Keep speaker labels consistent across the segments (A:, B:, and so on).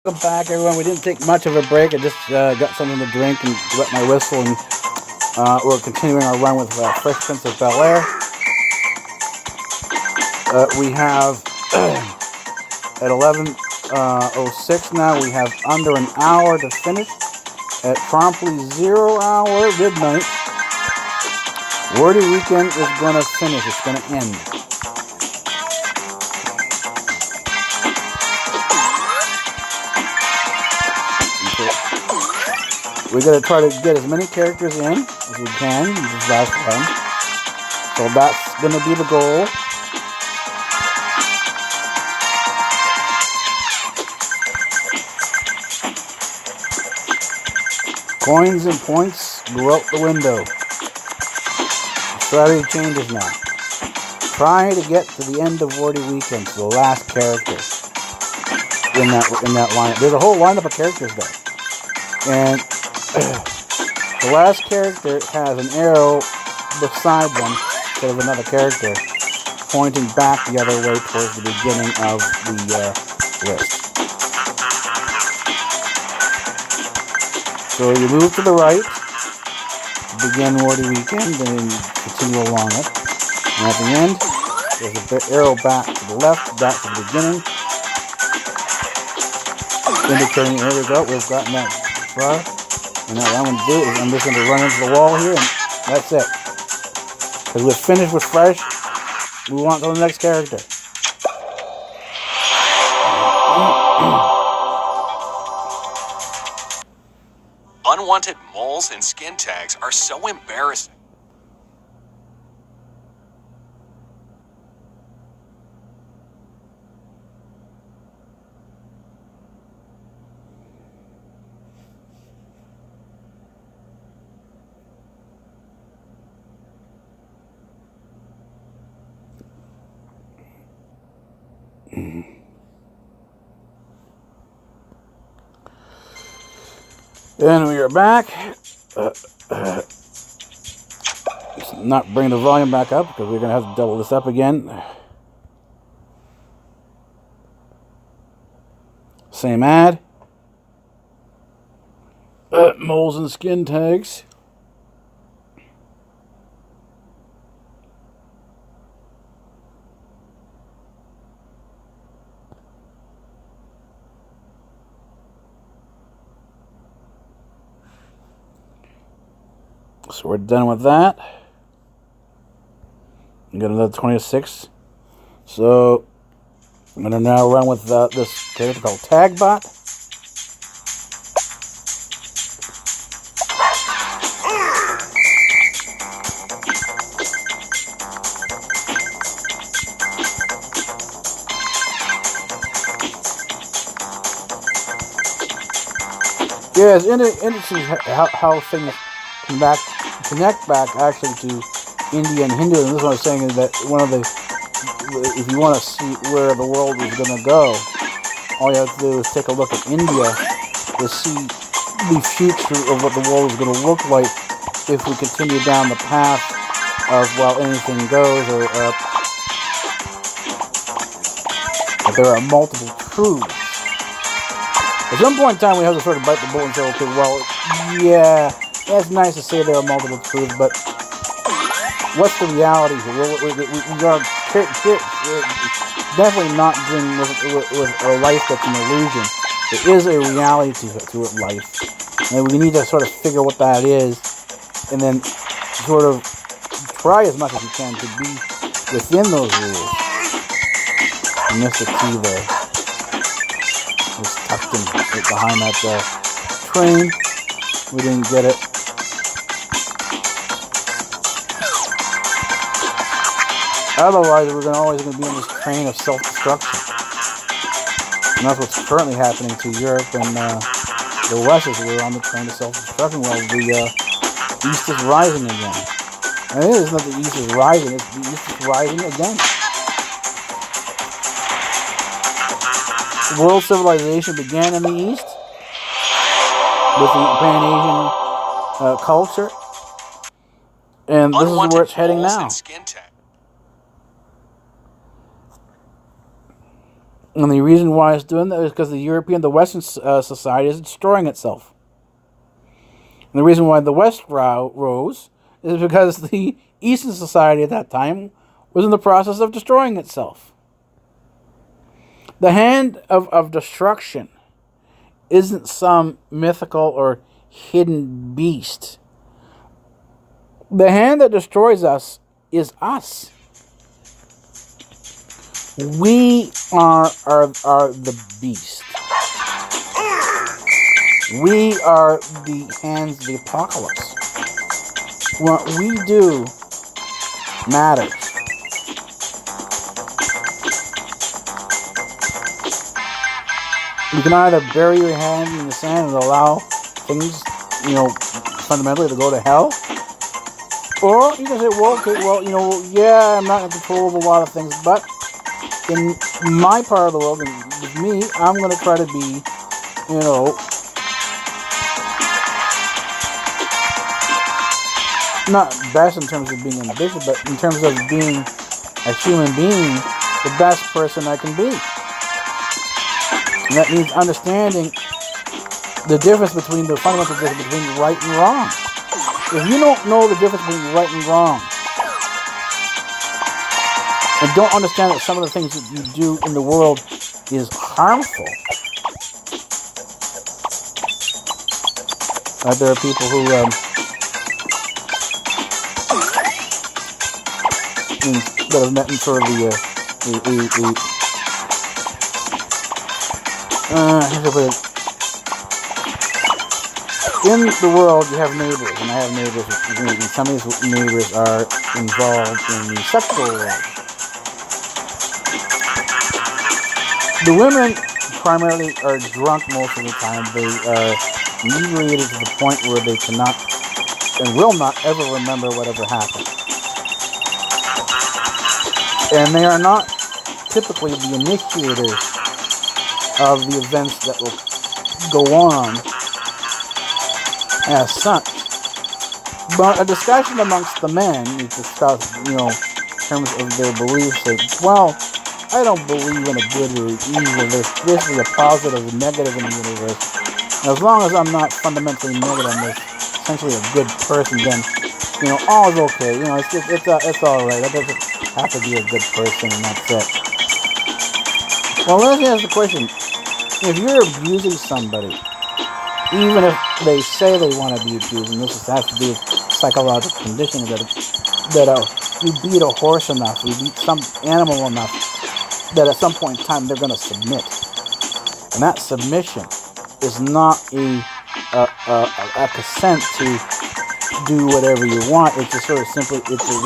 A: Welcome back, everyone. We didn't take much of a break. I just got something to drink and wet my whistle, and we're continuing our run with Fresh Prince of Bel-Air. We have at 11:06 now. We have under an hour to finish. At promptly 0 hour midnight, Wordy Weekend is going to finish. It's going to end. We're going to try to get as many characters in as we can this last time. So that's going to be the goal. Coins and points go out the window. Strategy changes now. Try to get to the end of Wordy Weekend, to the last character in that lineup. There's a whole lineup of characters there. And the last character has an arrow beside them instead of another character pointing back the other way towards the beginning of the list. So you move to the right to begin Wordy Weekend and then continue along it. And at the end, there's an arrow back to the left, back to the beginning, indicating, here we go, we've gotten that far. And now what I'm going to do is I'm just going to run into the wall here, and that's it. Because we're finished with Fresh, we want to the next character.
B: Unwanted moles and skin tags are so embarrassing.
A: And we are back. Not bring the volume back up because we're going to have to double this up again. Same ad. Moles and skin tags. So we're done with that. We got another 26. So I'm going to now run with this character called Tagbot. Yeah, it's interesting how things connect back actually to India and Hinduism. This is what I was saying, is that if you want to see where the world is going to go, all you have to do is take a look at India to see the future of what the world is going to look like if we continue down the path of, well, anything goes, or that there are multiple truths. At some point in time, we have to sort of bite the bullet and say, okay, well, yeah, it's nice to say there are multiple truths, but what's the reality here? We are definitely not dealing with a life that's an illusion. There is a reality to life, and we need to sort of figure what that is, and then sort of try as much as you can to be within those rules. And that's the key there. It's tucked in right behind that train. We didn't get it. Otherwise, we're always going to be in this train of self-destruction. And that's what's currently happening to Europe and the West, is we're on the train of self-destruction while the East is rising again. And it is not the East is rising, it's the East is rising again. World civilization began in the East with the Pan-Asian culture. And this is where it's heading now. And the reason why it's doing that is because the Western society is destroying itself. And the reason why the West rose is because the Eastern society at that time was in the process of destroying itself. The hand of destruction isn't some mythical or hidden beast. The hand that destroys us is us. We are the beast. We are the hands of the apocalypse. What we do matters. You can either bury your hand in the sand and allow things, fundamentally to go to hell. Or you can say, well, okay, yeah, I'm not in control of a lot of things, but in my part of the world, and with me, I'm going to try to be, not best in terms of being ambitious, but in terms of being a human being, the best person I can be. And that means understanding the difference between the fundamental difference between right and wrong. If you don't know the difference between right and wrong, and don't understand that some of the things that you do in the world is harmful, there are people who that have met in sort of in the world, you have neighbors, and I have neighbors, and some of these neighbors are involved in the sexual world. The women primarily are drunk most of the time. They are inebriated to the point where they cannot and will not ever remember whatever happened. And they are not typically the initiators of the events that will go on as such. But a discussion amongst the men, you discuss, in terms of their beliefs that, well, I don't believe in a good or evil. There's basically a positive and negative in the universe. And as long as I'm not fundamentally negative, I'm essentially a good person, then, all is okay. It's all right. I doesn't have to be a good person, and that's it. Well, let me ask the question. If you're abusing somebody, even if they say they want to be abused, and this has to do with psychological conditioning, that you beat a horse enough, you beat some animal enough, that at some point in time they're going to submit. And that submission is not a consent to do whatever you want. It's just sort of simply, it's a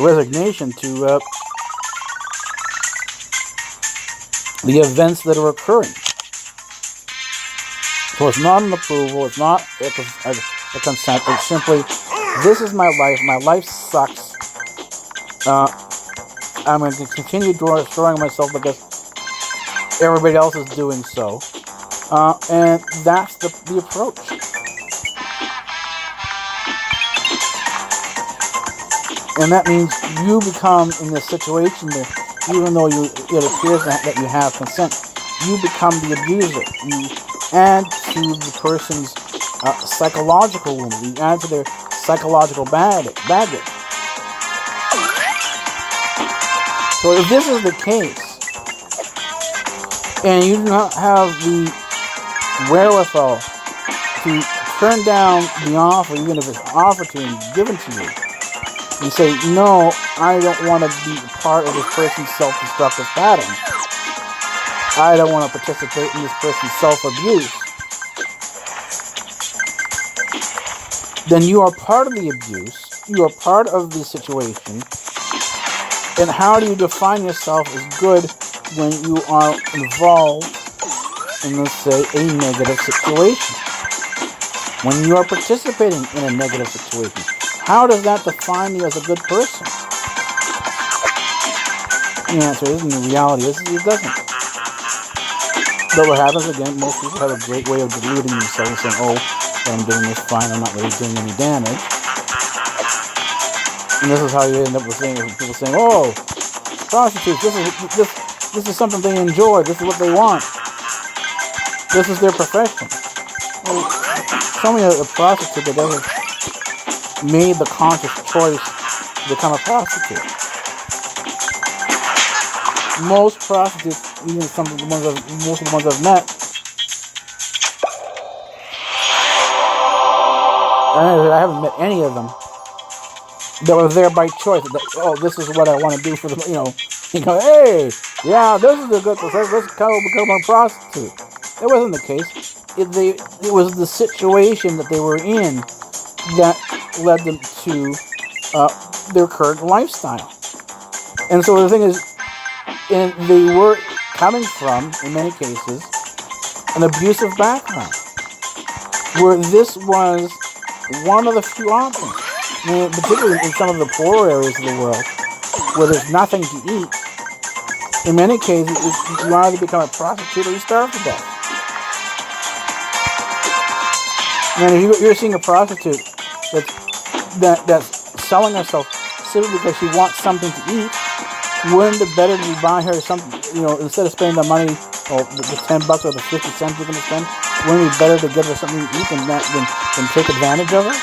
A: resignation to the events that are occurring. So it's not an approval, it's not a consent, it's simply, this is my life, my life sucks, I'm going to continue destroying myself because everybody else is doing so, and that's the approach. And that means you become in this situation that even though it appears that you have consent, you become the abuser. You add to the person's psychological wound. You add to their psychological baggage. So if this is the case, and you do not have the wherewithal to turn down the offer, even if it's offered to you and given to you, you say, no, I don't want to be part of this person's self-destructive pattern. I don't want to participate in this person's self-abuse. Then you are part of the abuse. You are part of the situation. And how do you define yourself as good when you are involved in, let's say, a negative situation? When you are participating in a negative situation, how does that define you as a good person? The answer is, in reality, it doesn't. But what happens, again, most people have a great way of deluding themselves, saying, oh, I'm doing this fine, I'm not really doing any damage. And this is how you end up with people saying, "Oh, prostitutes. This is something they enjoy. This is what they want. This is their profession." Well, show me a prostitute that ever made the conscious choice to become a prostitute. Most prostitutes, even most of the ones I've met, I haven't met any of them that were there by choice. That, this is what I want to do for the, hey, yeah, this is a good profession. Let's become a prostitute. That wasn't the case. It was the situation that they were in that led them to their current lifestyle. And so the thing is, and they were coming from, in many cases, an abusive background, where this was one of the few options. I mean, particularly in some of the poorer areas of the world, where there's nothing to eat. In many cases, you either become a prostitute or you starve to death. And if you're seeing a prostitute that's selling herself simply because she wants something to eat, wouldn't it better to be buying her something, instead of spending the money, or the $10 or the 50 cents you're going to spend, wouldn't it be better to give her something to eat than take advantage of her?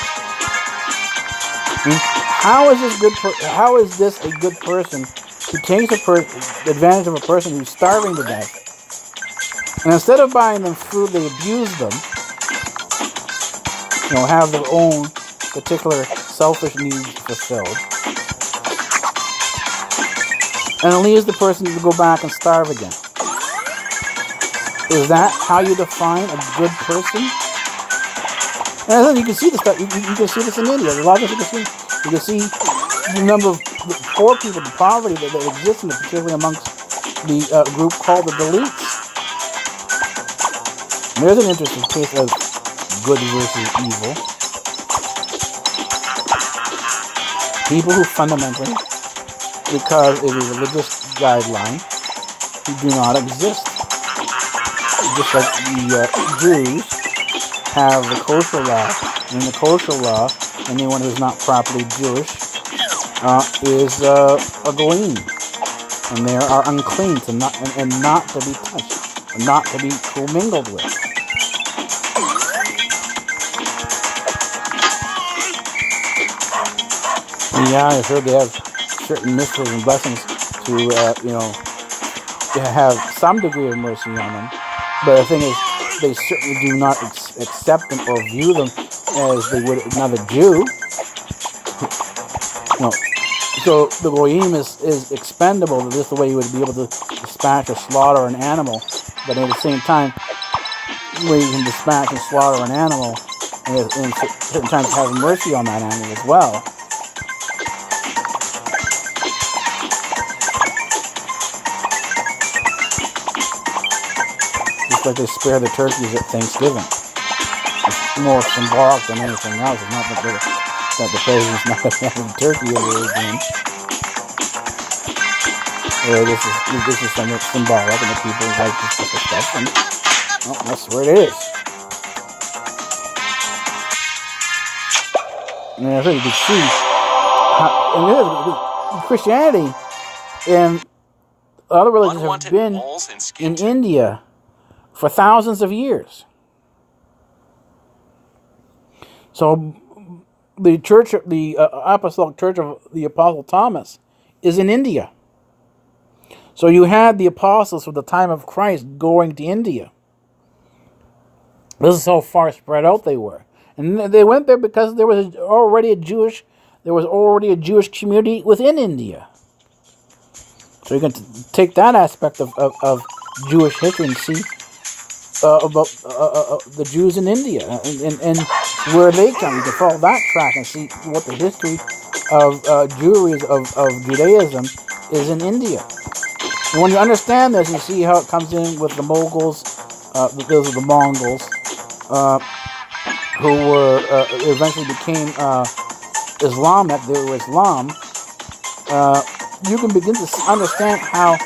A: I mean, how is this a good person who takes advantage of a person who's starving to death, and instead of buying them food, they abuse them, have their own particular selfish needs fulfilled, and it leaves the person to go back and starve again. Is that how you define a good person? And you can see this. You can see this in India. A lot of this you can see the number of poor people, the poverty that exists, particularly amongst the group called the Dalits. And there's an interesting case of good versus evil. People who fundamentally, because of a religious guideline, who do not exist. Just like the Jews have the kosher law. And in the kosher law, anyone who's not properly Jewish is a goyim, and they are unclean and not to be touched, and not to be commingled with. And yeah, I've heard they have certain mysteries and blessings to have some degree of mercy on them. But the thing is, they certainly do not accept them or view them as they would another Jew. So the goyim is expendable. Just the way you would be able to dispatch or slaughter an animal, but at the same time, where you can dispatch and slaughter an animal, and certain times have mercy on that animal as well. Just like they spare the turkeys at Thanksgiving. It's more symbolic than anything else. It's not that the president's not going to have a turkey ever again. This is something symbolic, and the people like this type of stuff, and that's where it is. And I think you can see how Christianity and other religions have been in India for thousands of years. So the church, the Apostolic Church of the Apostle Thomas, is in India. So you had the apostles from the time of Christ going to India. This is how far spread out they were, and they went there because there was already a Jewish community within India. So you can take that aspect of Jewish history and see about the Jews in India and where they come. You can follow that track and see what the history of Jewry, of Judaism, is in India. And when you understand this, you see how it comes in with the Moguls, those are the Mongols, who were eventually became Islamic. They were Islam. You can begin to understand how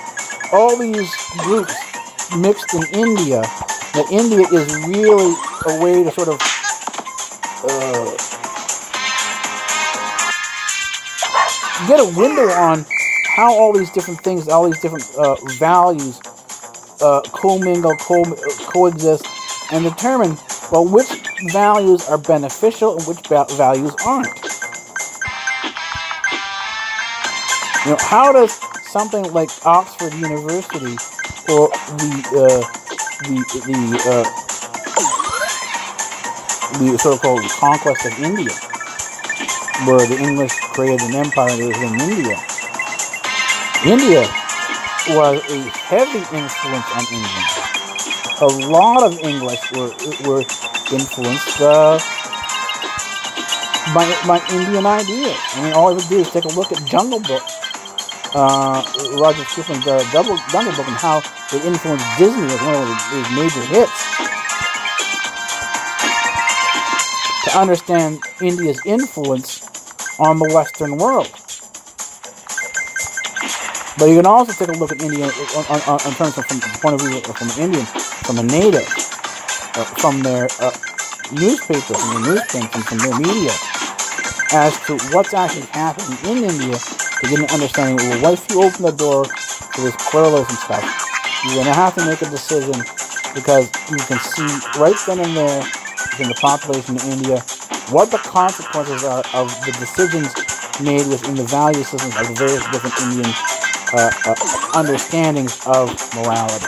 A: all these groups mixed in India, that India is really a way to sort of get a window on how all these different things, all these different values commingle, coexist, and determine, well, which values are beneficial and which values aren't. How does something like Oxford University or the so-called conquest of India, where the English created an empire that was in India. India was a heavy influence on England. A lot of English were influenced by Indian ideas. I mean, all you would do is take a look at Jungle Book, Roger Kipling's Jungle Book, and how it influenced Disney as one of his major hits. To understand India's influence on the Western world. But you can also take a look at India in terms of from the point of view from an Indian, from a native, from their newspapers, from their newsprints, and from their media, as to what's actually happening in India to get an understanding. Well, if you open the door to this pluralism stuff, you're going to have to make a decision, because you can see right then and there within the population of India what the consequences are of the decisions made within the value systems of the various different Indian understandings of morality.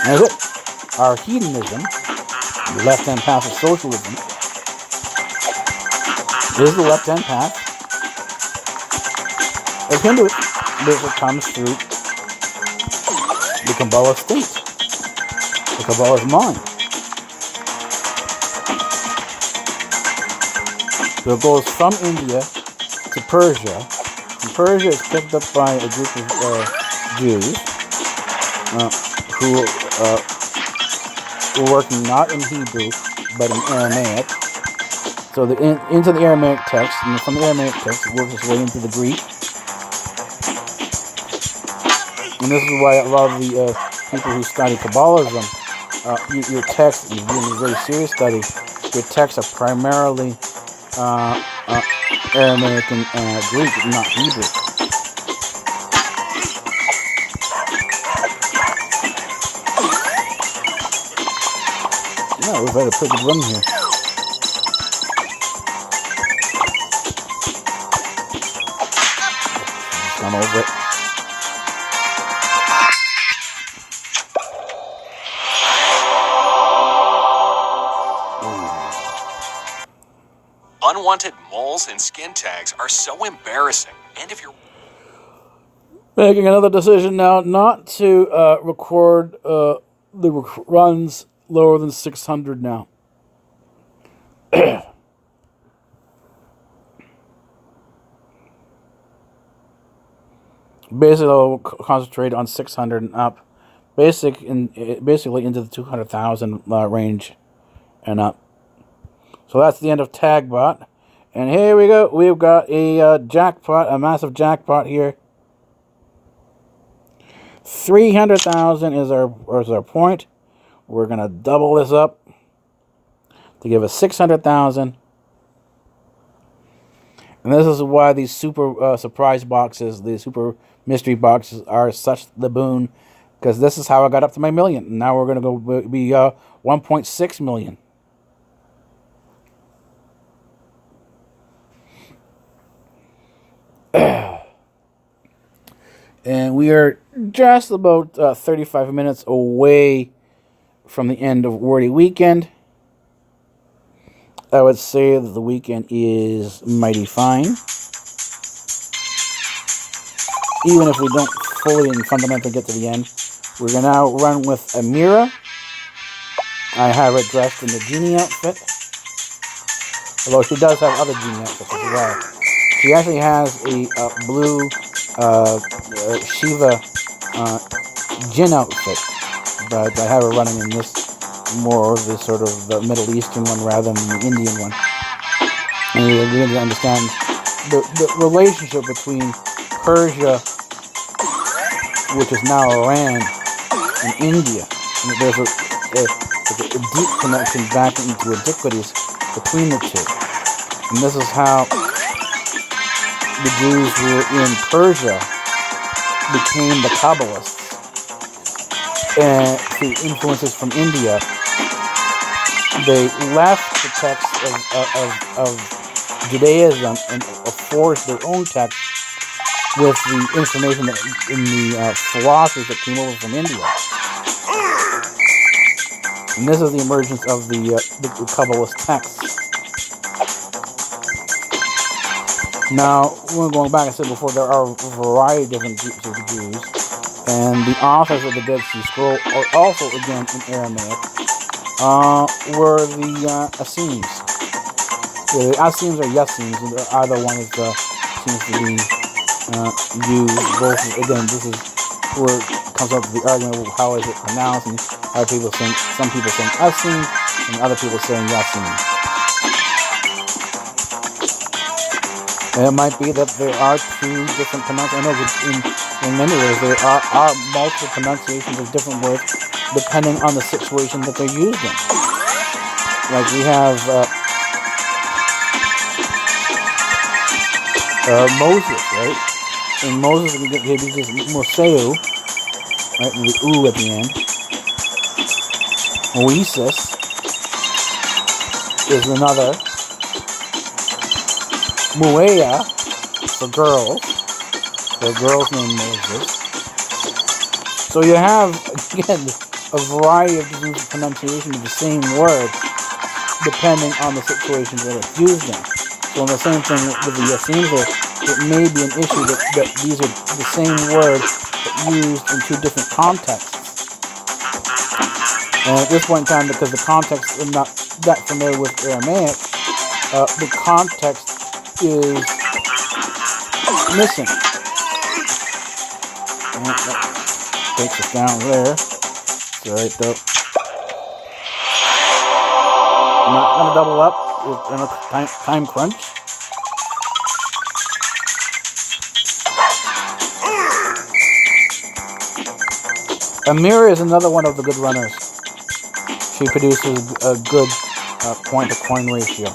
A: That's it. Our hedonism, the left-hand path of socialism, is the left-hand path of Hinduism. This comes through the Kabbalah state, the Kabbalah's mind. So it goes from India to Persia. And Persia is picked up by a group of Jews who were working not in Hebrew but in Aramaic. So into the Aramaic text, and from the Aramaic text it works its way into the Greek. And this is why a lot of the people who study Kabbalism, your text, if you're doing a very serious study, your texts are primarily Aramaic and Greek, not Hebrew. Yeah, we've had a pretty good run here. I'm over it.
B: Unwanted moles and skin tags are so embarrassing. And if you're
A: making another decision now not to record the runs lower than 600 now. Basically, I'll concentrate on 600 and up. Basically into the 200,000 range and up. So that's the end of TagBot. And here we go. We've got a jackpot, a massive jackpot here. 300,000 is our point. We're going to double this up to give us 600,000. And this is why these super surprise boxes, these super mystery boxes are such the boon. Because this is how I got up to my million. And now we're going to go be 1.6 million. And we are just about 35 minutes away from the end of WordWeekend. I would say that the weekend is mighty fine. Even if we don't fully and fundamentally get to the end. We're going to now run with Amira. I have her dressed in the genie outfit. Although she does have other genie outfits as well. She actually has a blue Shiva Jinn outfit, but I have her running in this more of the sort of the Middle Eastern one rather than the Indian one. And you begin to understand the relationship between Persia, which is now Iran, and India. And there's a deep connection back into antiquities between the two. And this is how the Jews who were in Persia became the Kabbalists. And through influences from India, they left the text of Judaism and forged their own text with the information that in the philosophies that came over from India. And this is the emergence of the Kabbalist texts. Now, when going back, I said before, there are a variety of different groups of Jews, and the authors of the Dead Sea Scroll are also, again, in Aramaic, were the Essenes. The Essenes or Yessenes, either one is, seems to be used. Both, again, this is where it comes up to the argument of how is it pronounced, and other people saying, some people saying Essenes, and other people saying Yessenes. And it might be that there are two different pronunciations. I know that in many ways there are multiple pronunciations of different words depending on the situation that they're used in. Like we have Moses, right? In Moses, we get just Moseu, right, with the U at the end. Moises is another. Muea for girls. The girl's named Moses. So you have, again, a variety of different pronunciations of the same word depending on the situations that it's used in. So in the same thing with the Essenes, it may be an issue that these are the same word but used in two different contexts. And at this point in time, because the context I'm not that familiar with Aramaic, the context is missing. And that takes us down there. It's alright though. I'm not going to double up in a time crunch. Amira is another one of the good runners. She produces a good point-to-coin ratio.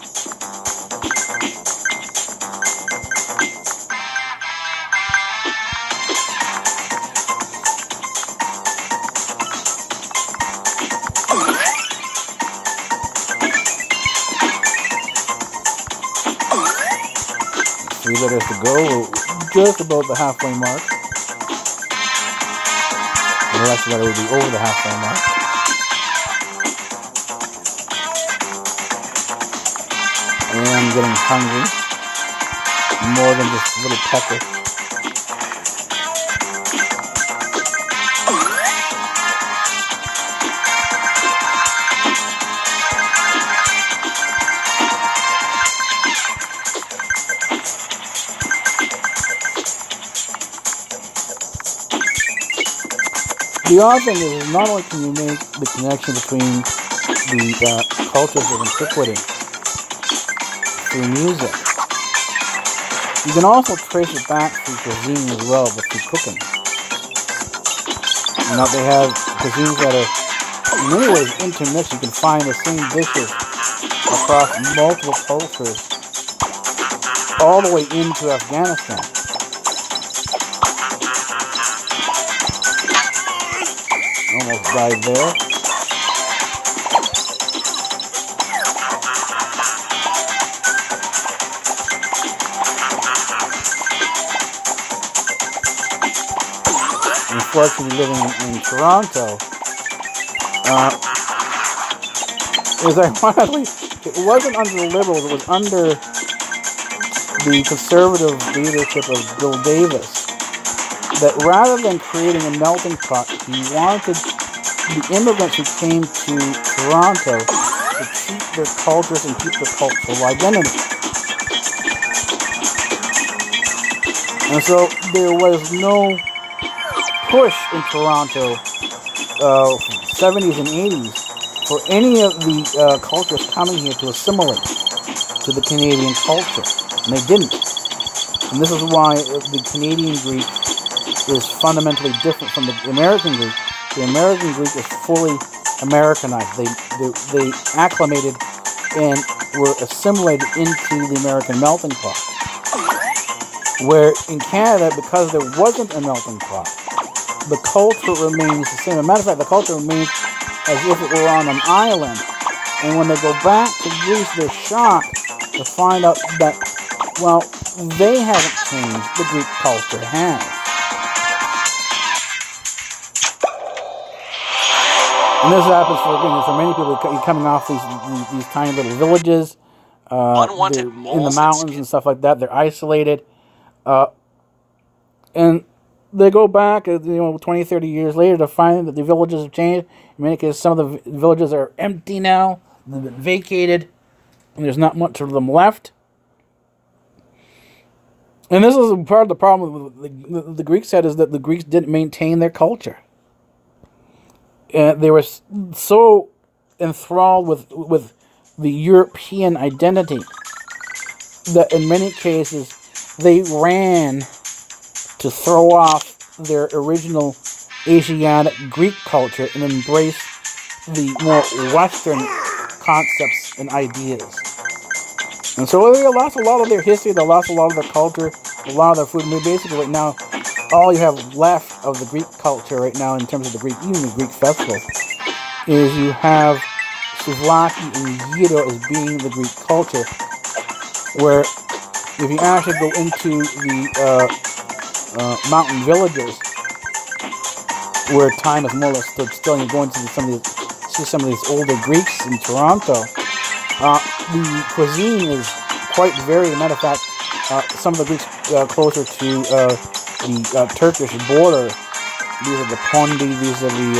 A: Three letters to go. We're just about the halfway mark. The next letter will be over the halfway mark. And I'm getting hungry. More than just a little pecker. The odd thing is, not only can you make the connection between the cultures of antiquity through music, you can also trace it back through cuisine as well, but through cooking. You know, they have cuisines that are in many ways intermixed. You can find the same dishes across multiple cultures all the way into Afghanistan. Almost died there. Unfortunately, living in Toronto, is ironically, it wasn't under the Liberals, it was under the Conservative leadership of Bill Davis, that rather than creating a melting pot, he wanted the immigrants who came to Toronto to keep their cultures and keep their cultural identity. And so there was no push in Toronto, 70s and 80s, for any of the cultures coming here to assimilate to the Canadian culture. And they didn't. And this is why the Canadian Greek is fundamentally different from the American Greek. The American Greek is fully Americanized. They acclimated and were assimilated into the American melting pot. Where in Canada, because there wasn't a melting pot, the culture remains the same. As a matter of fact, the culture remains as if it were on an island. And when they go back to Greece, they're shocked to find out that, well, they haven't changed, the Greek culture has. And this happens for many people coming off these tiny little villages
B: Unwanted
A: in the
B: moles
A: mountains and stuff like that. They're isolated. And they go back, 20, 30 years later to find that the villages have changed. In many cases, some of the villages are empty now. They've been vacated. And there's not much of them left. And this is part of the problem with the Greeks had, is that the Greeks didn't maintain their culture. And they were so enthralled with the European identity that in many cases they ran to throw off their original Asiatic Greek culture and embrace the more Western concepts and ideas. And so they lost a lot of their history, they lost a lot of their culture, a lot of their food. And basically right now, all you have left of the Greek culture right now in terms of even the Greek festivals, is you have souvlaki and gyro as being the Greek culture, where if you actually go into the mountain villages where time has more or less stood still, and you go into some of these older Greeks in Toronto, the cuisine is quite varied. As a matter of fact, some of the Greeks closer to the Turkish border, these are the pondi, these are the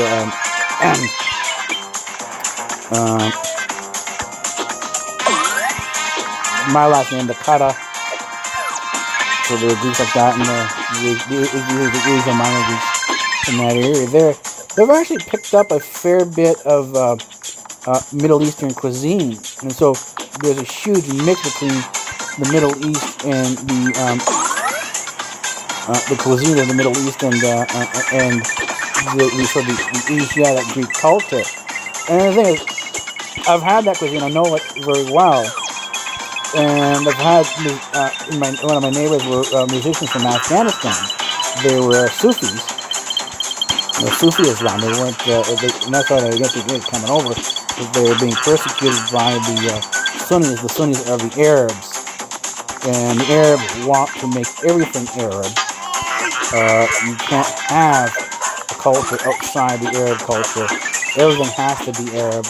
A: my last name, the Kara. So there are Greeks like that, and the Asian minor Greeks in that area. They've actually picked up a fair bit of Middle Eastern cuisine, and so there's a huge mix between the Middle East and the cuisine of the Middle East and the Asiatic Greek culture. And the thing is, I've had that cuisine. I know it very well. And I've had one of my neighbors were musicians from Afghanistan. They were Sufis. Sufi Islam. They weren't. And that's why they got coming over, because they were being persecuted by the Sunnis. The Sunnis are the Arabs, and the Arabs want to make everything Arab. You can't have a culture outside the Arab culture. Everything has to be Arab.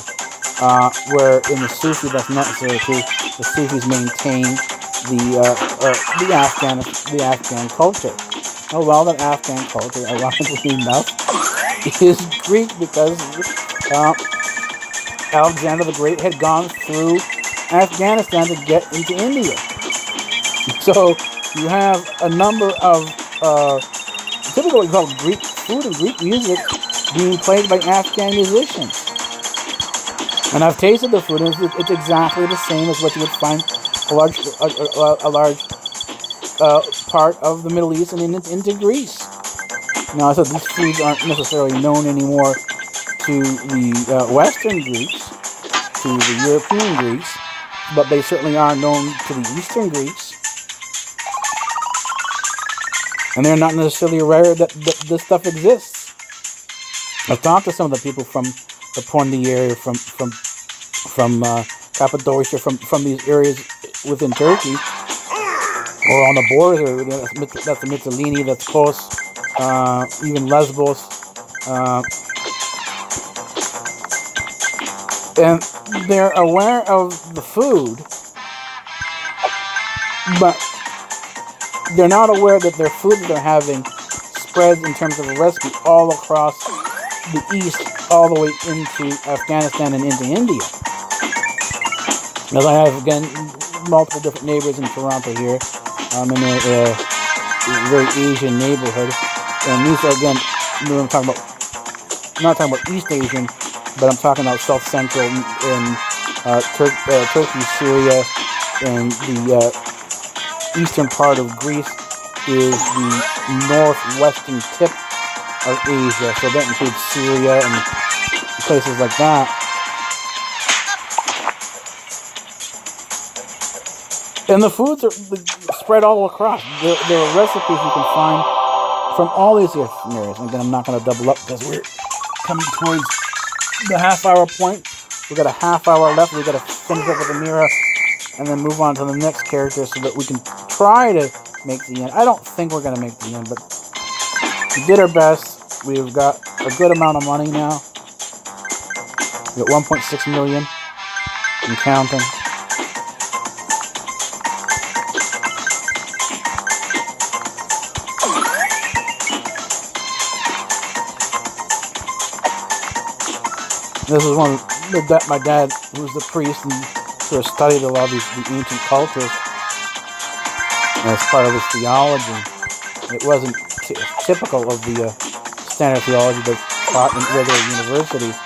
A: Where in the Sufi that's necessary too. The Sufis maintain the Afghan culture. Oh well, that Afghan culture, ironically enough, is Greek, because Alexander the Great had gone through Afghanistan to get into India. So you have a number of typical what you call Greek food and Greek music being played by Afghan musicians. And I've tasted the food, and it's exactly the same as what you would find a large part of the Middle East and into Greece. Now, I said these foods aren't necessarily known anymore to the Western Greeks, to the European Greeks, but they certainly are known to the Eastern Greeks. And they're not necessarily aware that this stuff exists. I've talked to some of the people from the Pondi area, from Cappadocia, from these areas within Turkey, or on the borders. That's the Mytilene, that's close, even Lesbos, and they're aware of the food, but they're not aware that their food that they're having spreads in terms of a recipe all across the east, all the way into Afghanistan and into India. As I have, again, multiple different neighbors in Toronto here. I'm in a very Asian neighborhood. And these are, again, I'm talking about, not talking about East Asian, but I'm talking about South Central in Turkey, Syria, and the eastern part of Greece is the northwestern tip of Asia. So that includes Syria and places like that. And the foods are spread all across. There are recipes you can find from all these different areas. Again, I'm not going to double up because we're coming towards the half-hour point. We've got a half-hour left. We've got to finish up with Amira and then move on to the next character so that we can try to make the end. I don't think we're going to make the end, but we did our best. We've got a good amount of money now. We've got 1.6 million and counting. This is one that my dad, who's the priest and sort of studied a lot of the ancient cultures as part of his theology. It wasn't typical of the standard theology that's taught in regular universities.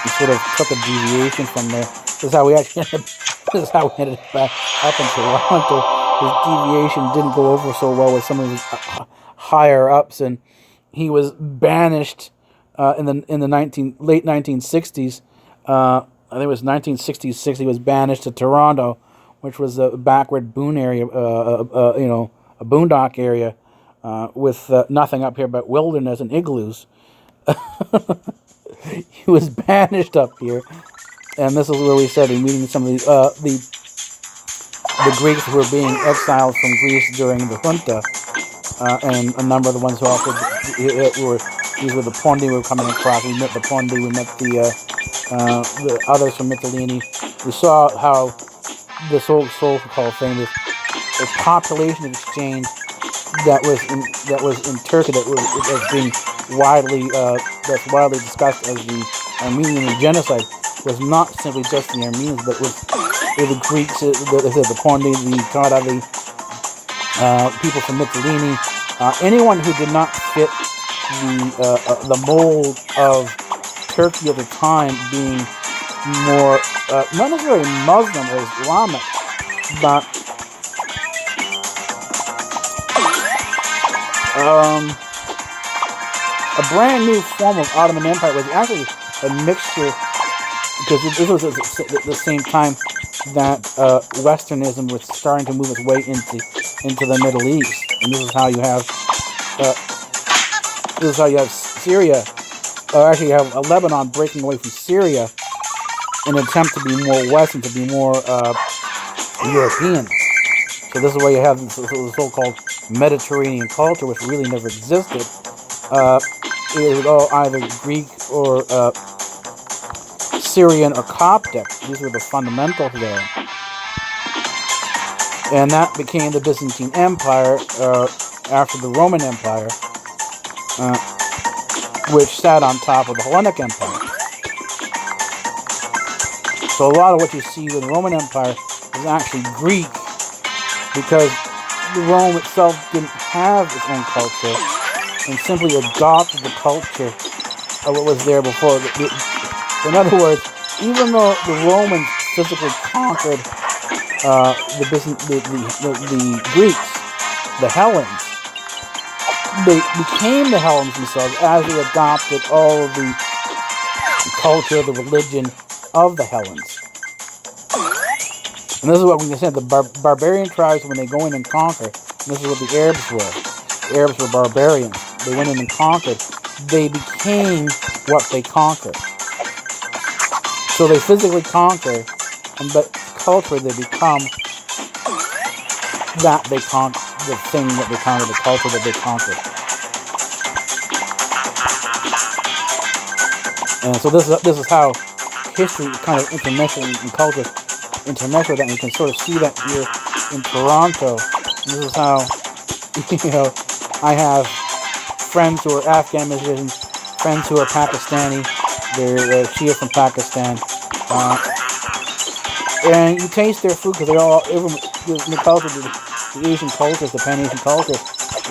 A: He sort of took a deviation from there. This is how we actually ended up in Toronto. His deviation didn't go over so well with some of his higher ups, and he was banished in the late 1960s. I think it was 1966. He was banished to Toronto, which was a backward boon area, a boondock area with nothing up here but wilderness and igloos. He was banished up here, and this is where we started meeting some of the Greeks who were being exiled from Greece during the junta, and a number of the ones who also these were the Pondi we were coming across. We met the Pondi, we met the others from Mytilene. We saw how this whole so-called thing, this a population exchange that was in Turkey that was being widely discussed as the Armenian genocide, was not simply just the Armenians, but it was the Greeks, the Pondi, the Kada, the people from Mytilene, anyone who did not fit the mold of Turkey at the time, being more not necessarily Muslim or Islamic, but a brand new form of Ottoman Empire. Was actually a mixture, because this was at the same time that Westernism was starting to move its way into the Middle East, and this is how you have Syria, or actually you have Lebanon breaking away from Syria in an attempt to be more Western, to be more European. So this is why you have the so-called Mediterranean culture, which really never existed. It was all either Greek or Syrian or Coptic. These were the fundamentals there. And that became the Byzantine Empire after the Roman Empire, which sat on top of the Hellenic Empire. So a lot of what you see with the Roman Empire is actually Greek, because Rome itself didn't have its own culture and simply adopted the culture of what was there before. In other words, even though the Romans physically conquered the Greeks, the Hellenes, they became the Hellenes themselves as they adopted all of the culture, the religion of the Hellenes. And this is what we can say, the barbarian tribes, when they go in and conquer, and this is what the Arabs were. The Arabs were barbarians. They went in and conquered. They became what they conquered. So they physically conquer, but culturally they become that they conquer, the thing that they conquered, the culture that they conquered. And so this is how history kind of intermeshing and culture intermesh with that, and you can sort of see that here in Toronto. And this is how, I have friends who are Afghan musicians, friends who are Pakistani, they're Shia from Pakistan, and you taste their food, because the culture, the Asian cultures, the Pan-Asian cultures,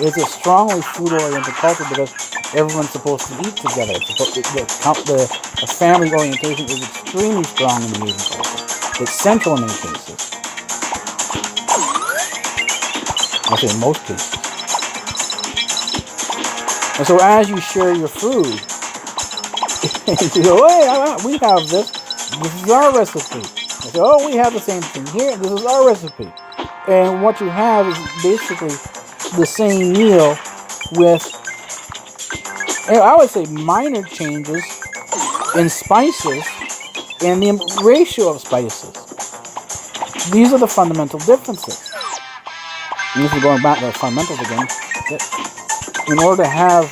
A: it's a strongly food-oriented culture, because everyone's supposed to eat together. The family orientation is extremely strong in the Asian culture. It's central in many cases. I say in most cases. And so as you share your food, you go, hey, we have this. This is our recipe. I say, oh, we have the same thing here. This is our recipe. And what you have is basically the same meal with, I would say, minor changes in spices and the ratio of spices. These are the fundamental differences. And this is going back to the fundamentals again. In order to have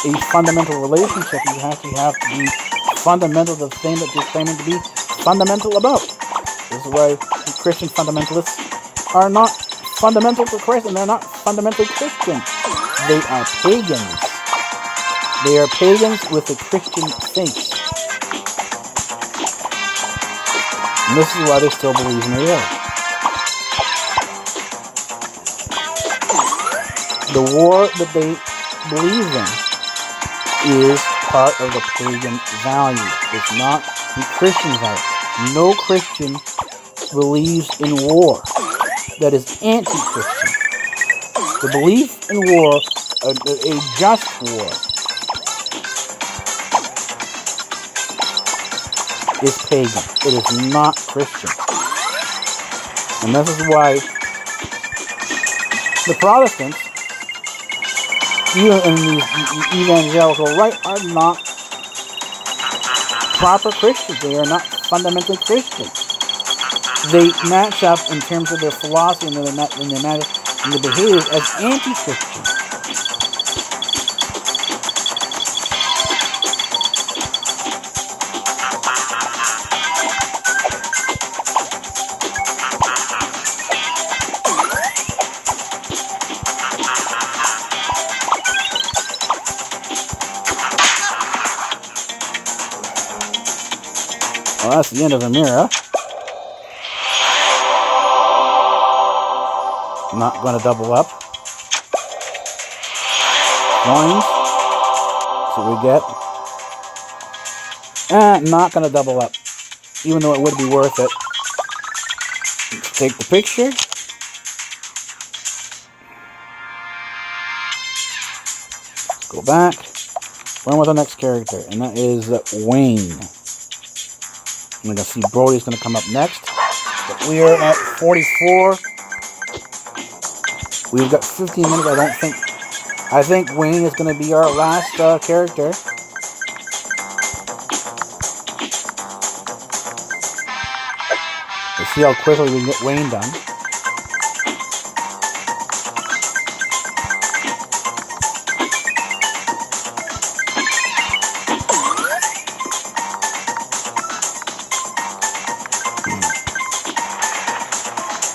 A: a fundamental relationship, you have to be fundamental to the thing that you're claiming to be fundamental about. This is why the Christian fundamentalists are not fundamental to Christ, and they're not fundamentally Christian. They are pagans. They are pagans with a Christian faith. And this is why they still believe in the war. The war that they believe in is part of the pagan values. It's not the Christian value. No Christian believes in war. That is anti-Christian. The belief in war, a just war, is pagan. It is not Christian. And this is why the Protestants, even in the evangelical right, are not proper Christians. They are not fundamentally Christian. They match up in terms of their philosophy and their behaviors as anti-Christian. Well, that's the end of the mirror. Not going to double up. Coins. See what we get. Not going to double up. Even though it would be worth it. Take the picture. Go back. Run with the next character. And that is Wayne. I'm going to see Brody's going to come up next. But we are at 44. We've got 15 minutes, I think Wayne is going to be our last character. Let's see how quickly we can get Wayne done.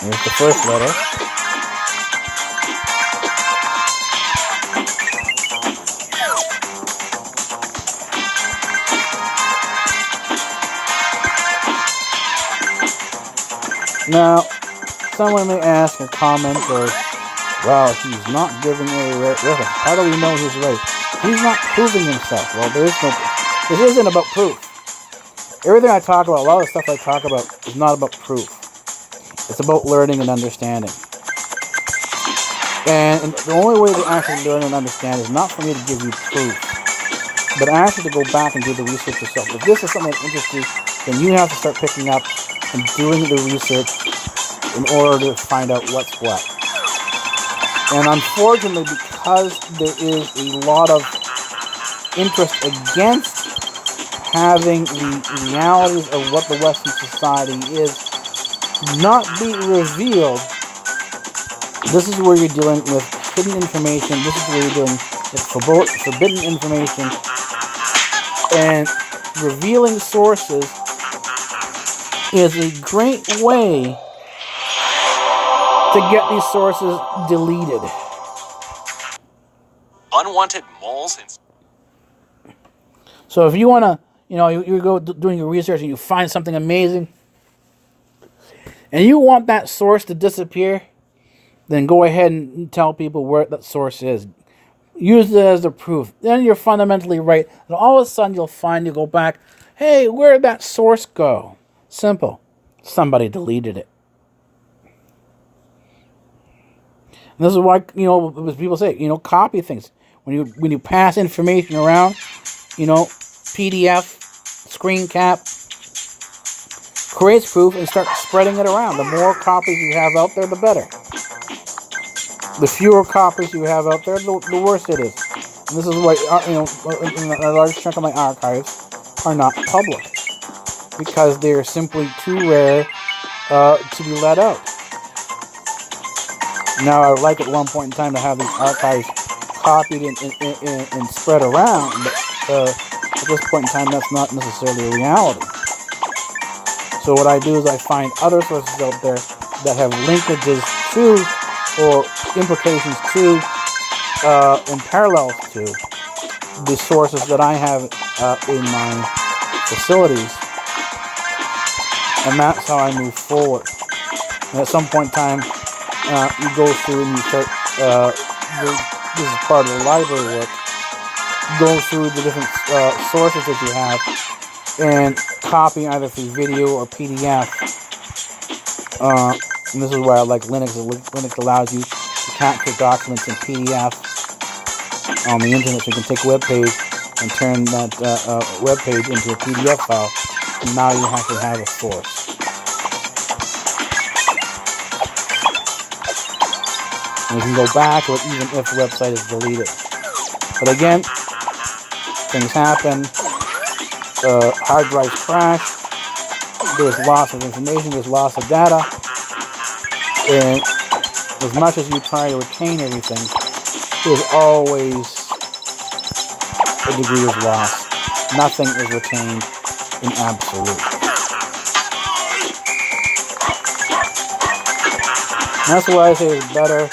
A: Here's the first letter. Now, someone may ask or comment or, well, he's not giving a reference. How do we know he's right? He's not proving himself. Well, this isn't about proof. Everything I talk about, a lot of the stuff I talk about is not about proof. It's about learning and understanding. And the only way to actually learn and understand is not for me to give you proof, but actually to go back and do the research yourself. If this is something that interests you, then you have to start picking up and doing the research in order to find out what's what. And unfortunately, because there is a lot of interest against having the realities of what the Western society is not be revealed, this is where you're dealing with hidden information. This is where you're dealing with forbidden information. And revealing sources is a great way to get these sources deleted.
B: Unwanted moles and...
A: So if you want to, you go doing your research and you find something amazing, and you want that source to disappear, then go ahead and tell people where that source is. Use it as the proof. Then you're fundamentally right. And all of a sudden you go back, hey, where did that source go? Simple. Somebody deleted it. And this is why, as people say, copy things. When you pass information around, PDF, screen cap, creates proof and start spreading it around. The more copies you have out there, the better. The fewer copies you have out there, the worse it is. And this is why, a large chunk of my archives are not public, because they're simply too rare to be let out. Now, I would like at one point in time to have these archives copied and spread around, but at this point in time, that's not necessarily a reality. So what I do is I find other sources out there that have linkages to, or implications to, and parallels to the sources that I have in my facilities, and that's how I move forward. And at some point in time, you go through and you start, this is part of the library work, go through the different sources that you have and copy either through video or PDF. And this is why I like Linux. Linux allows you to capture documents in PDF on the internet, so you can take a web page and turn that web page into a PDF file, and now you have to have a source. And you can go back, or even if the website is deleted. But again, things happen. Hard drives crash. There's loss of information. There's loss of data. And as much as you try to retain everything, there's always a degree of loss. Nothing is retained in absolute. And that's why I say it's better.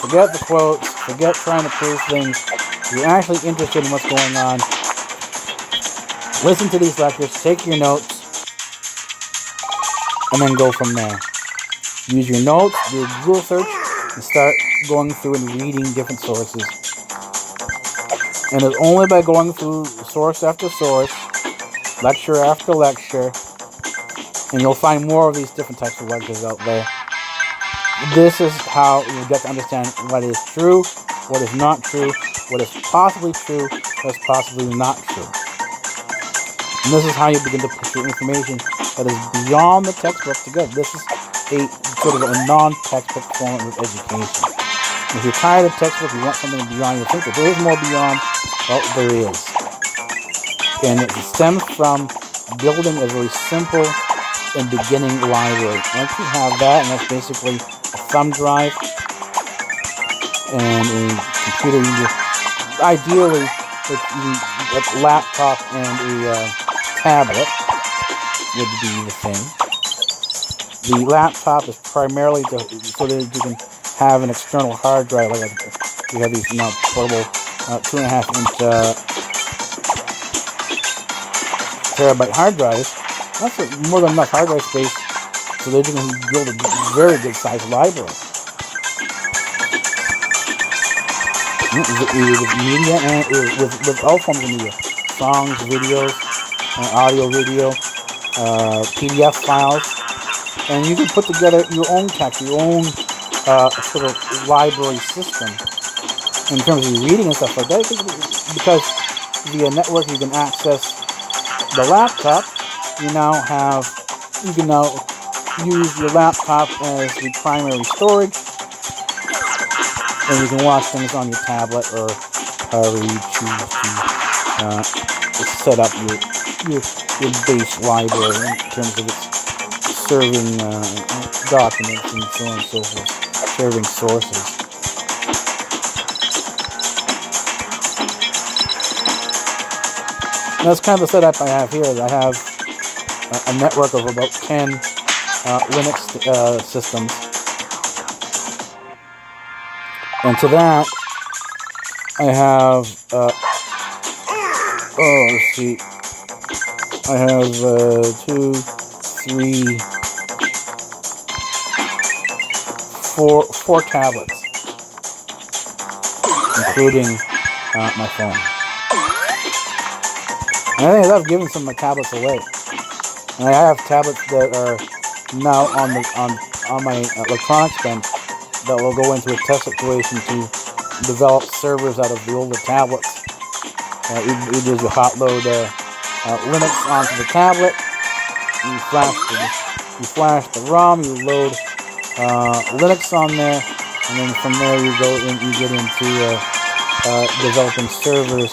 A: Forget the quotes. Forget trying to prove things. If you're actually interested in what's going on, listen to these lectures, take your notes, and then go from there. Use your notes, do a Google search, and start going through and reading different sources. And it's only by going through source after source, lecture after lecture, and you'll find more of these different types of lectures out there. This is how you'll get to understand what is true, what is not true, what is possibly true, what is possibly not true. And this is how you begin to pursue information that is beyond the textbook to go. This is a sort of a non-textbook form of education. If you're tired of textbook, you want something beyond, you think that there is more beyond, well, there is. And it stems from building a very simple and beginning library. Once you have that, and that's basically a thumb drive and a computer, ideally a laptop and a tablet would be the thing. The laptop is primarily so that you can have an external hard drive, like we have these portable 2.5-inch terabyte hard drives. That's more than enough hard drive space so that you can build a very good sized library. With media and with all forms of media, songs, videos, audio, video, PDF files, and you can put together your own text, your own sort of library system in terms of your reading and stuff like that. Because via network you can access the laptop. You can now use your laptop as the primary storage, and you can watch things on your tablet or however you choose to set up your base library in terms of its serving documents and so on and so forth, serving sources. And that's kind of the setup I have here. I have a network of about 10 Linux systems. And to that, I have, let's see, I have 2, 3, 4 tablets, including my phone. And I think I've given some of my tablets away. And I have tablets that are now on my electronics bench that will go into a test situation to develop servers out of the older tablets. You hot load Linux onto the tablet, you flash the ROM, you load Linux on there, and then from there you get into developing servers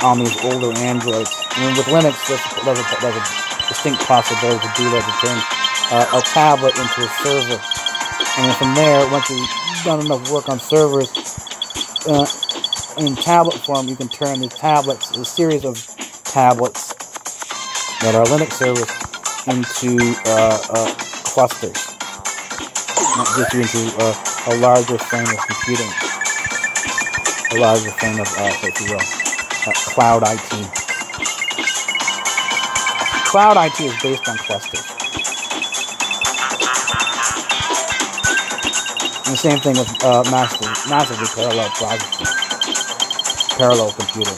A: on these older Androids. And with Linux, that's a distinct possibility to do that, to turn a tablet into a server. And then from there, once you've done enough work on servers, in tablet form, you can turn the tablets, a series of tablets that are Linux servers, into clusters. And that gets you into a larger frame of computing, a larger frame of, if you will, cloud IT. Cloud IT is based on clusters. And the same thing with massively parallel processing, parallel computing.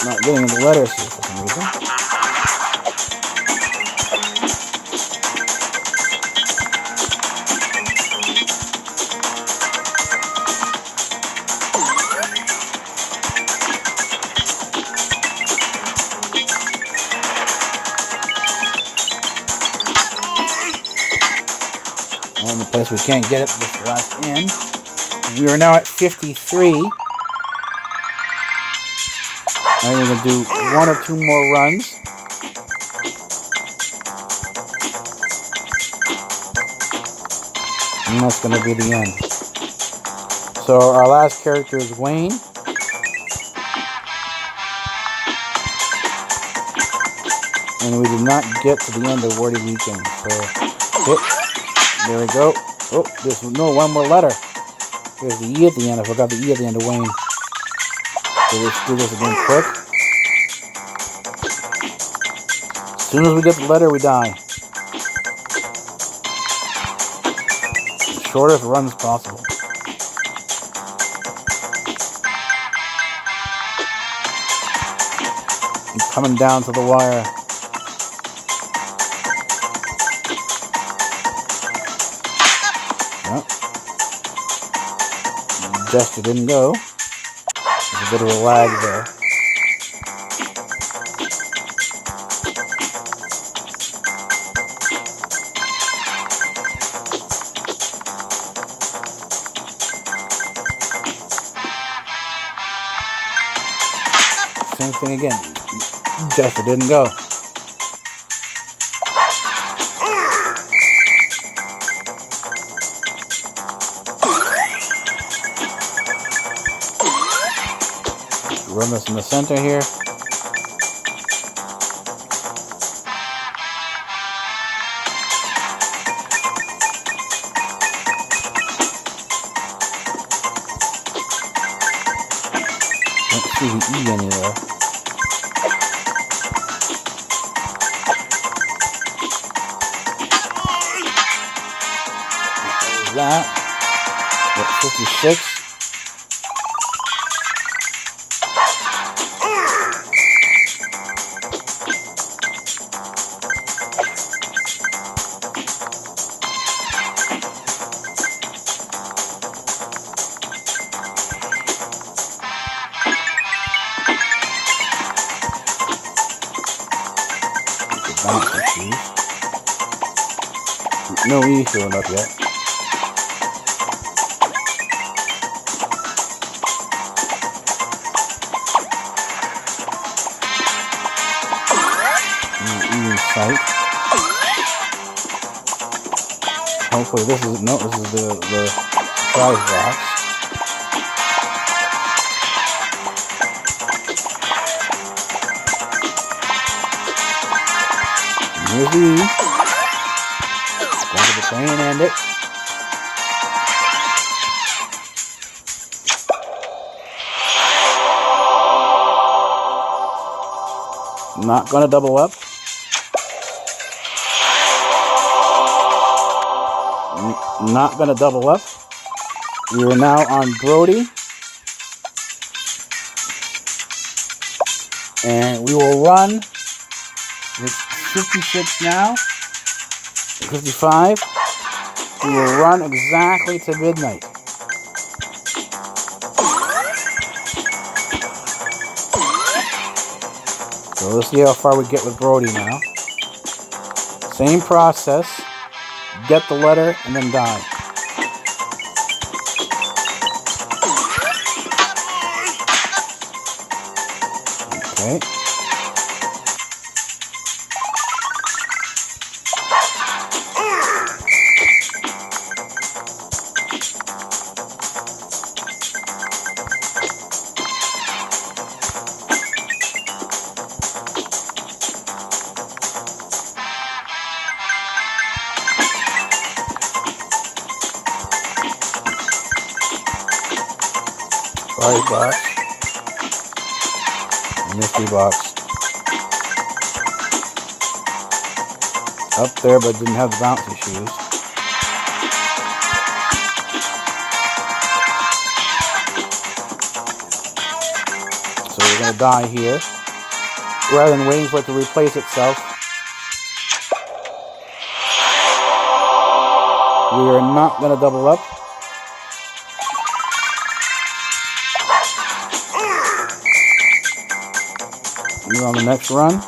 A: Not getting the letters here for some reason. And the place we can't get it this last end. We are now at 53. I'm going to do one or two more runs. And that's going to be the end. So our last character is Wayne. And we did not get to the end of WordWeekend. So, there we go. Oh, there's one more letter. There's the E at the end. I forgot the E at the end of Wayne. So let's do this again quick. As soon as we get the letter, we die. The shortest runs possible. And coming down to the wire. Yep. Gesture didn't go. There's a bit of a lag there. Same thing again. Gesture didn't go. Run this in the center here. Don't see the E anywhere. There's that. Got 56. No E showing up yet. No E in sight. Hopefully this is the surprise box. Here's the E. Go to the train and end it. Not going to double up. Not going to double up. We are now on Brody. And we will run. It's 56 now. 55. We will run exactly to midnight. So let's see how far we get with Brody now. Same process. Get the letter and then die. Okay. Sorry, box. Mystery box. Up there, but didn't have the bouncy shoes. So we're going to die here. Rather than waiting for it to replace itself. We are not going to double up. We're on the next run.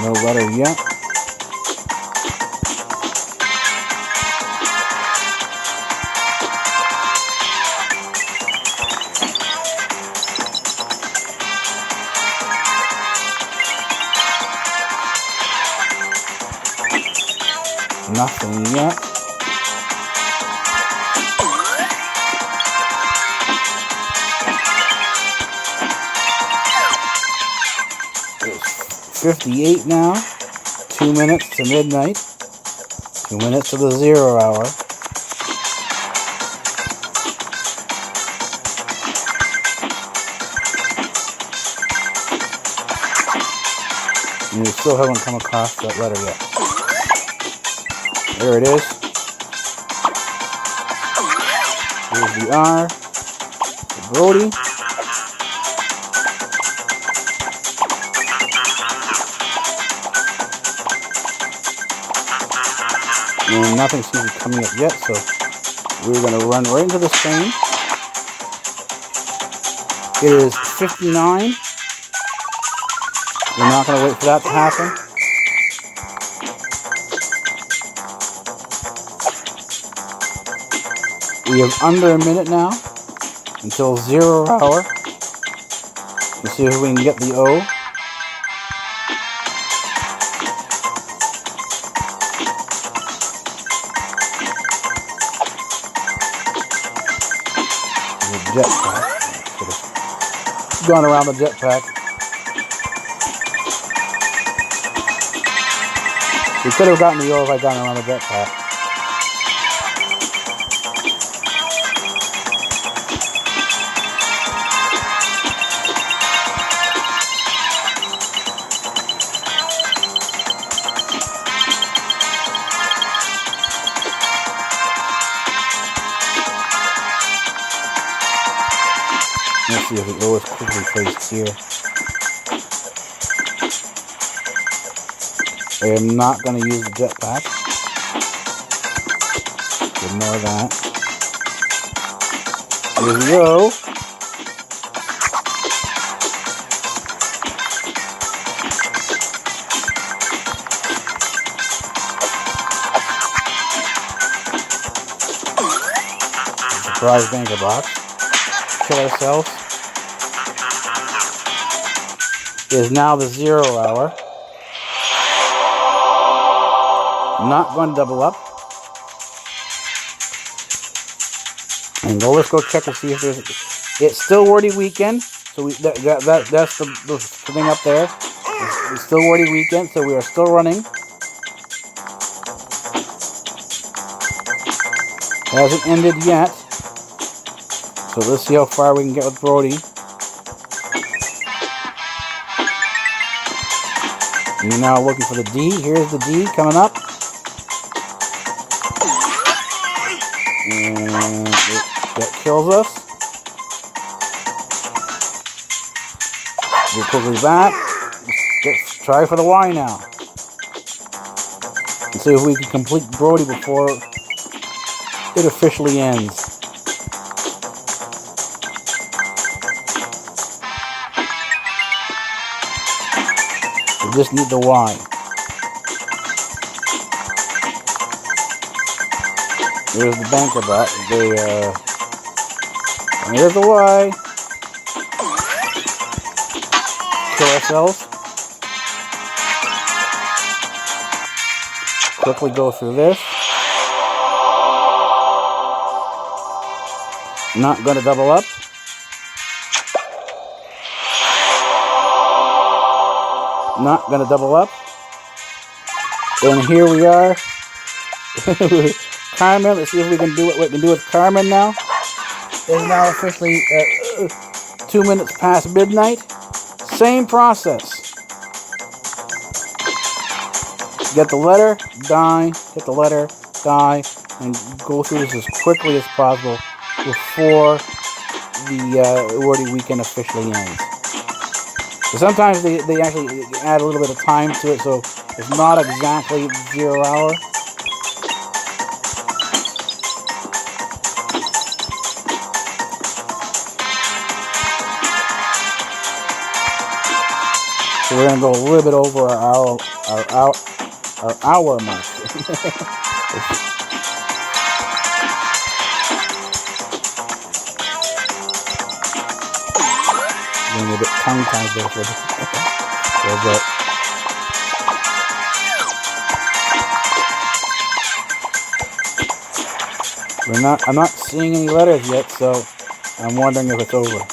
A: No letter yet. Nothing yet. It's 58 now. 2 minutes to midnight. 2 minutes to the 0 hour. And we still haven't come across that letter yet. There it is. Here's the R. The Brody. And nothing seems to be coming up yet, so we're going to run right into the same. It is 59. We're not going to wait for that to happen. We have under a minute now until 0 hour. Let's see if we can get the O. The jetpack. Should have gone around the jetpack. We could have gotten the O if I'd gone around the jetpack. Let's see if the O is quickly placed here. I am not going to use the jetpack. Ignore that. Here's the O. Surprise banker box. Kill ourselves. It is now the 0 hour. Not going to double up. And let's go check to see if there's. It's still Wordy Weekend, so that's the thing up there. It's still Wordy Weekend, so we are still running. Hasn't ended yet. So let's see how far we can get with Brody. And you're now looking for the D. Here's the D coming up. And that kills us. We'll quickly back. Let's try for the Y now. And see if we can complete Brody before it officially ends. We just need the Y. There's the banker bot. And here's the Y. Kill ourselves. Quickly go through this. Not going to double up. Not going to double up. And here we are. Carmen, let's see if we can do what we can do with Carmen now. It's now officially 2 minutes past midnight. Same process. Get the letter, die, get the letter, die, and go through this as quickly as possible before the WordWeekend officially ends. So sometimes they actually add a little bit of time to it, so it's not exactly 0 hour. So we're gonna go a little bit over our hour mark. Getting a bit tongue-tied there for a bit. I'm not seeing any letters yet, so I'm wondering if it's over.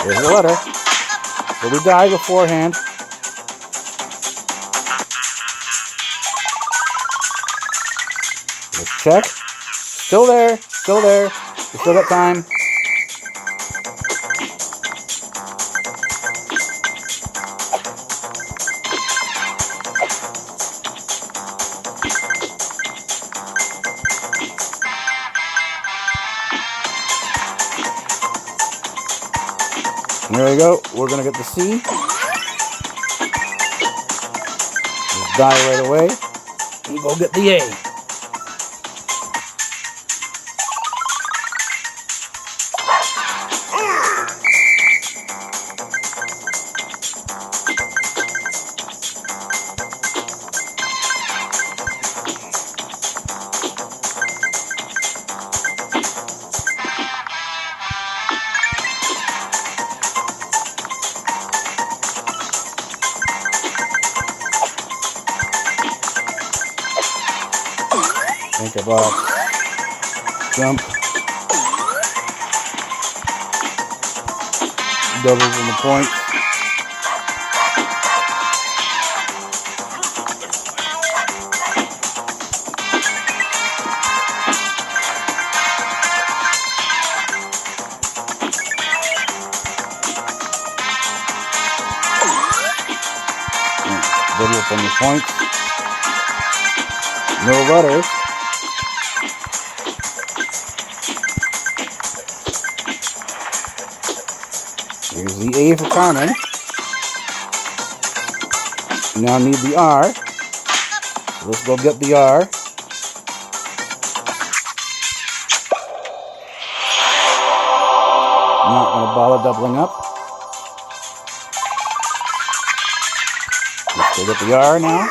A: There's the letter. But we died beforehand. Let's check. Still there. Still there. We still got time. There we go. We're going to get the C. Just die right away. And go get the A. Think about jump, doubles in the point. Double up on the points. No letters. Here's the A for Carmen. Now need the R. So let's go get the R. Not going to bother doubling up. Let's go get the R now.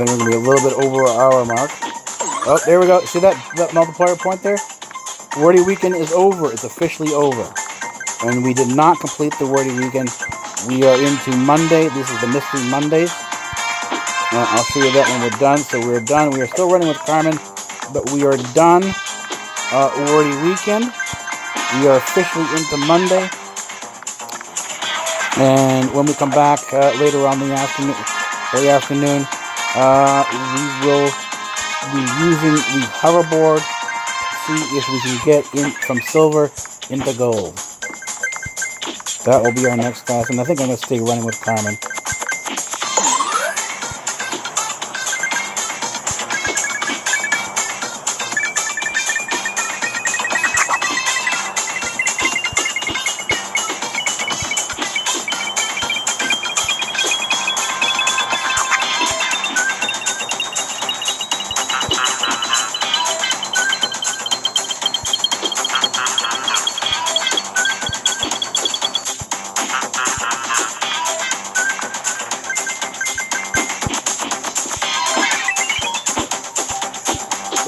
A: think we're going to be a little bit over our hour mark. Oh, there we go. See that multiplier point there? Wordy Weekend is over. It's officially over. And we did not complete the Wordy Weekend. We are into Monday. This is the Mystery Mondays. I'll show you that when we're done. So we're done. We are still running with Carmen, but we are done. Wordy Weekend. We are officially into Monday. And when we come back later on the afternoon, we will be using the hoverboard to see if we can get in from silver into gold. That will be our next class, and I think I'm going to stay running with Carmen.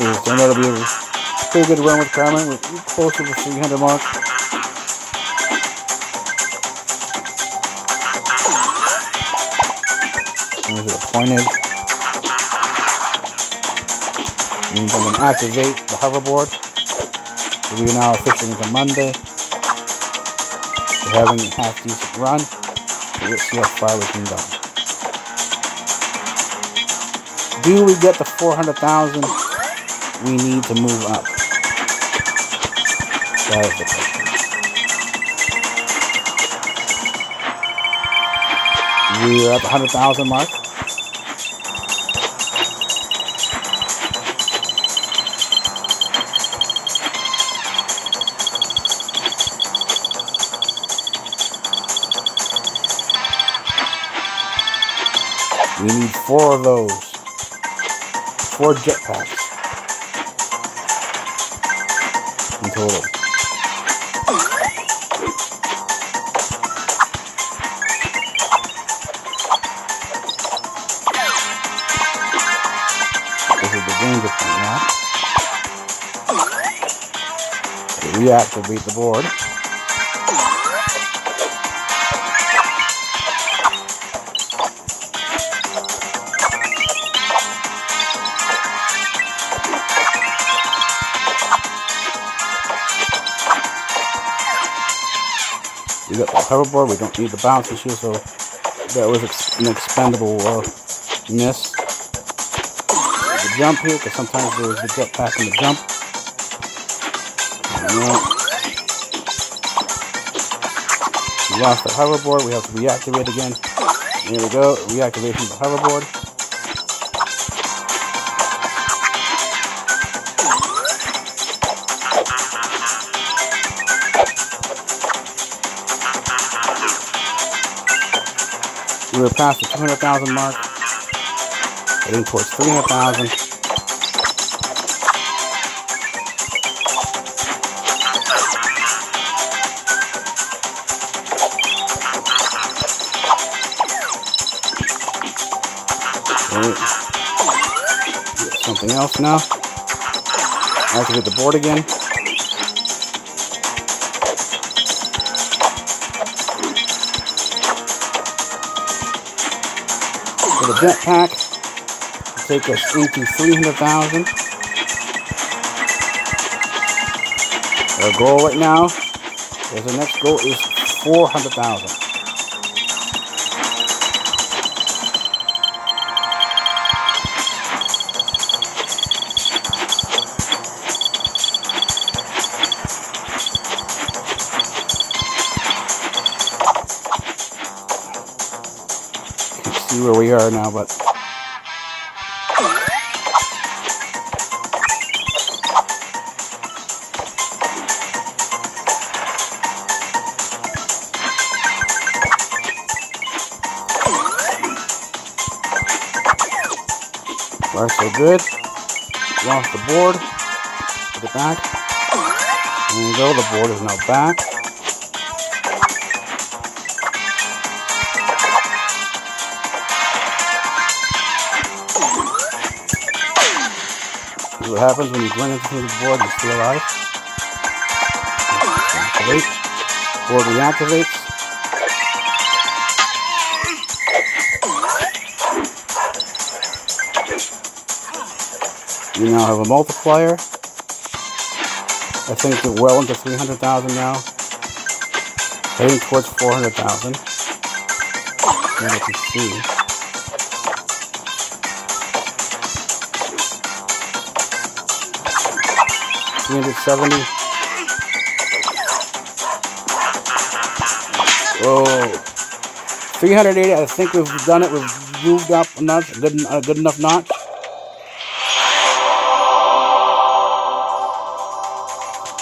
A: So that'll be a pretty good run with Carmen. We're close to the 300 mark. There's the pointed. Means I'm going to activate the hoverboard. So we are now officially into Monday. We're having a half decent run. So let's see how far we can go. Do we get the 400,000? We need to move up. That is the question. We are at the 100,000 mark. We need 4 of those. 4 jetpacks. In total. This is the danger point now. Reactivate the board. We got the hoverboard. We don't need the bounce issue, so that was an expendable miss. The jump here, because sometimes there's the jetpack in the jump. We lost the hoverboard. We have to reactivate again. There we go. Reactivation of the hoverboard. We were past the 200,000 mark, heading towards 300,000. Something else now. Activate the board again. For the jetpack, will take us into 300,000. Our goal right now is the next goal is 400,000. See where we are now, but far so good. Lost the board. Put it back. There you go. The board is now back. what happens when you join into the board and stay alive. Activate. Board reactivates. We now have a multiplier. I think we're well into 300,000 now. Heading towards 400,000. As you can see. $370. Whoa. 380. I think we've done it. We've moved up a notch. A good enough notch.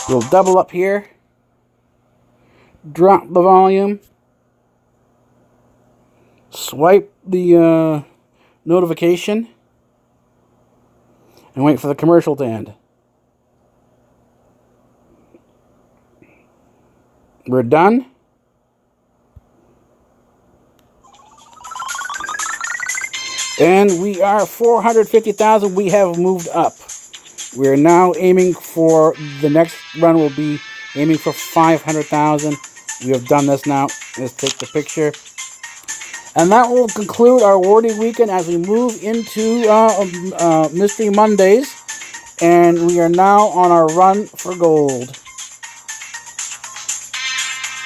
A: We'll double up here. Drop the volume. Swipe the notification. And wait for the commercial to end. We're done. And we are 450,000. We have moved up. We are now aiming for, the next run will be aiming for 500,000. We have done this now. Let's take the picture. And that will conclude our Wordy Weekend as we move into Mystery Mondays. And we are now on our run for gold.